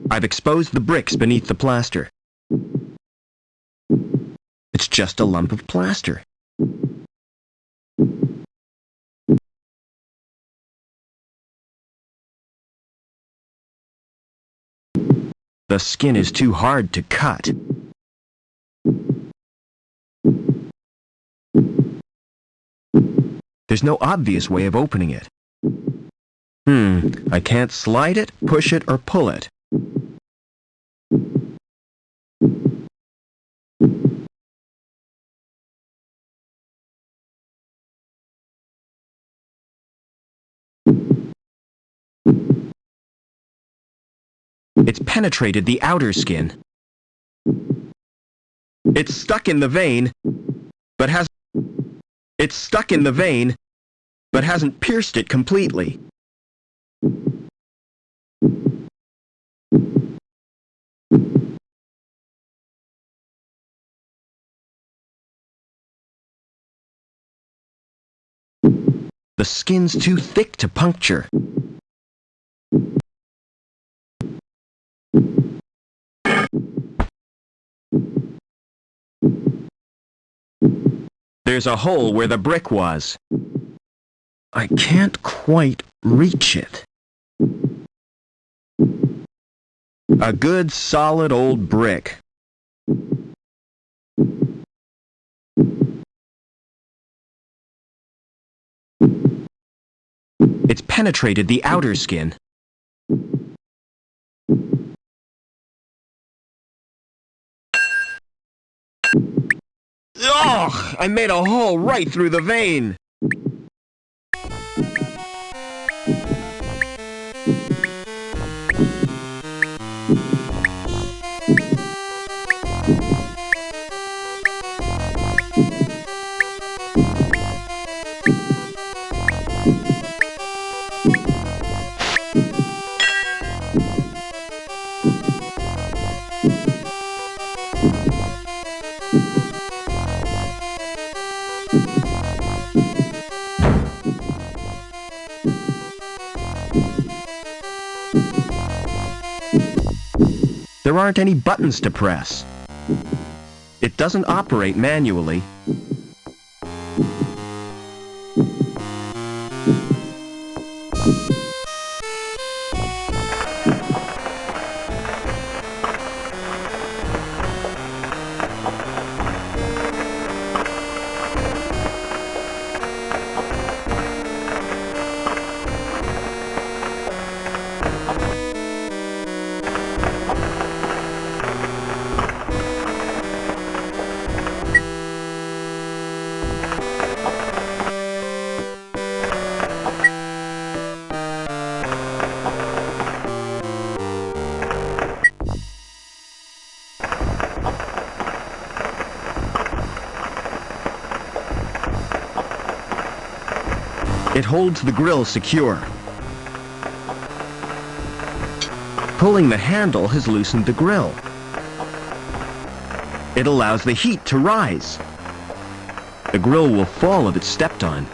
I've exposed the bricks beneath the plaster. It's just a lump of plaster. The skin is too hard to cut. There's no obvious way of opening it. I can't slide it, push it, or pull it. It's penetrated the outer skin. It's stuck in the vein, but hasn't pierced it completely. The skin's too thick to puncture. There's a hole where the brick was. I can't quite reach it. A good, solid old brick. It's penetrated the outer skin. Ugh! I made a hole right through the vein. There aren't any buttons to press. It doesn't operate manually. It holds the grill secure. Pulling the handle has loosened the grill. It allows the heat to rise. The grill will fall if it's stepped on.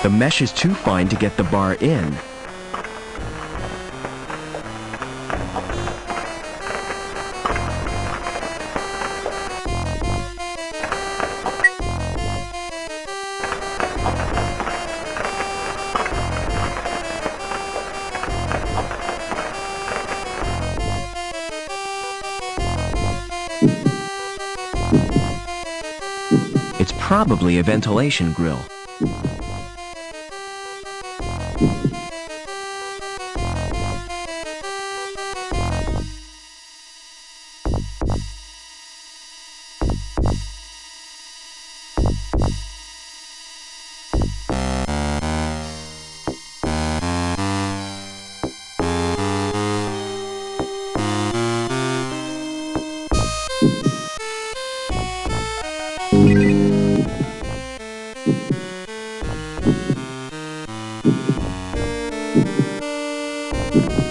The mesh is too fine to get the bar in. It's probably a ventilation grill.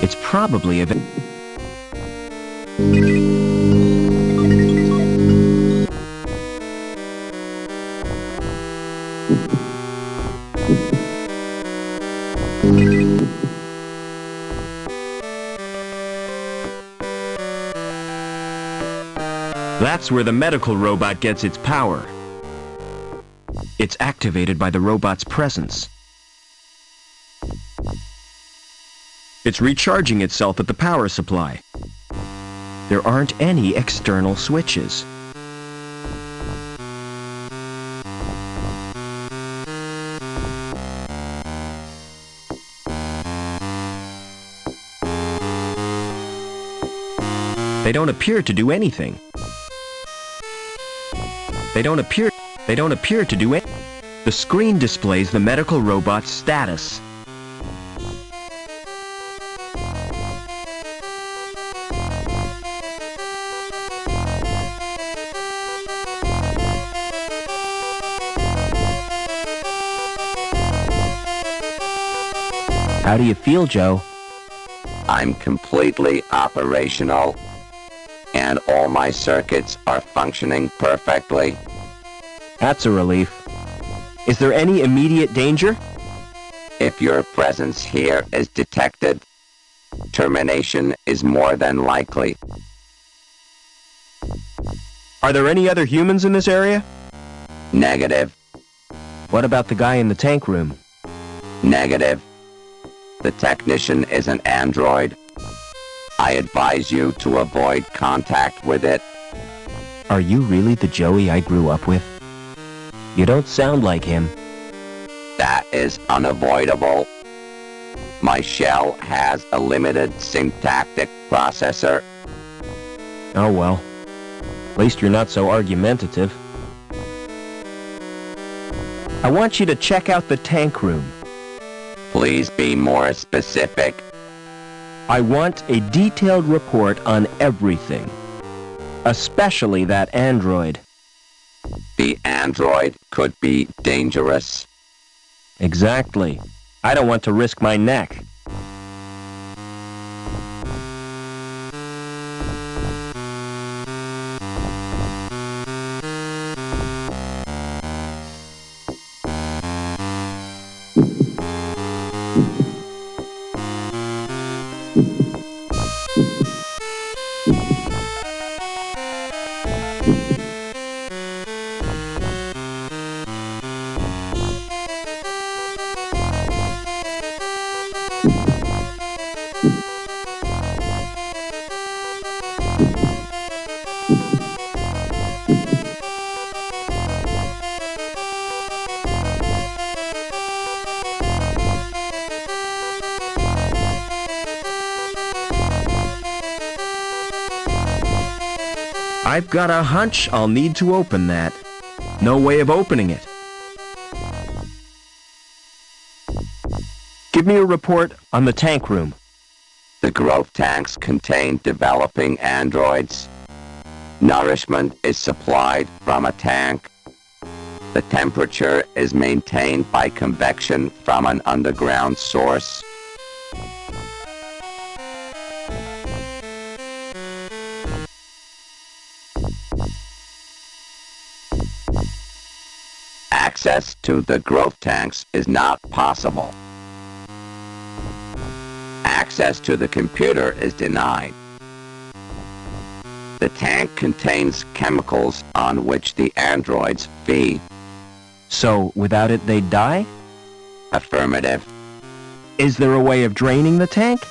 It's probably a That's where the medical robot gets its power. It's activated by the robot's presence. It's recharging itself at the power supply. There aren't any external switches. They don't appear to do anything. They don't appear to do anything. The screen displays the medical robot's status. How do you feel, Joe? I'm completely operational, and all my circuits are functioning perfectly. That's a relief. Is there any immediate danger? If your presence here is detected, termination is more than likely. Are there any other humans in this area? Negative. What about the guy in the tank room? Negative. The technician is an android. I advise you to avoid contact with it. Are you really the Joey I grew up with? You don't sound like him. That is unavoidable. My shell has a limited syntactic processor. Oh well. At least you're not so argumentative. I want you to check out the tank room. Please be more specific. I want a detailed report on everything. Especially that android. The android could be dangerous. Exactly. I don't want to risk my neck. I've got a hunch I'll need to open that. No way of opening it. Give me a report on the tank room. The growth tanks contain developing androids. Nourishment is supplied from a tank. The temperature is maintained by convection from an underground source. Access to the growth tanks is not possible. Access to the computer is denied. The tank contains chemicals on which the androids feed. So, without it, they'd die? Affirmative. Is there a way of draining the tank?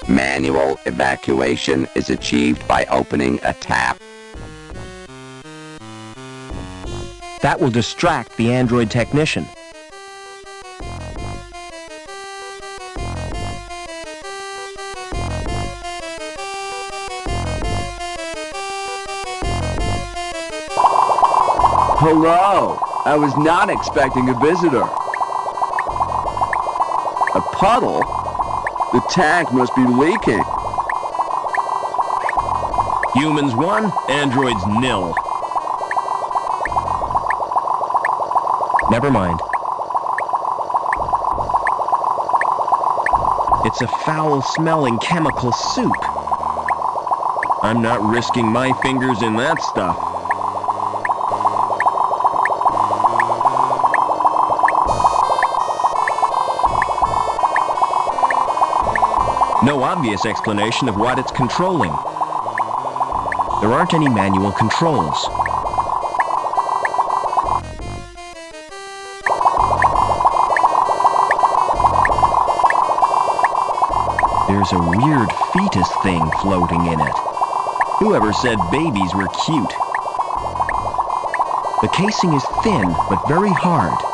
Manual evacuation is achieved by opening a tap. That will distract the android technician. Hello! I was not expecting a visitor. A puddle? The tank must be leaking. Humans 1, androids 0. Never mind. It's a foul-smelling chemical soup. I'm not risking my fingers in that stuff. No obvious explanation of what it's controlling. There aren't any manual controls. There's a weird fetus thing floating in it. Whoever said babies were cute? The casing is thin but very hard.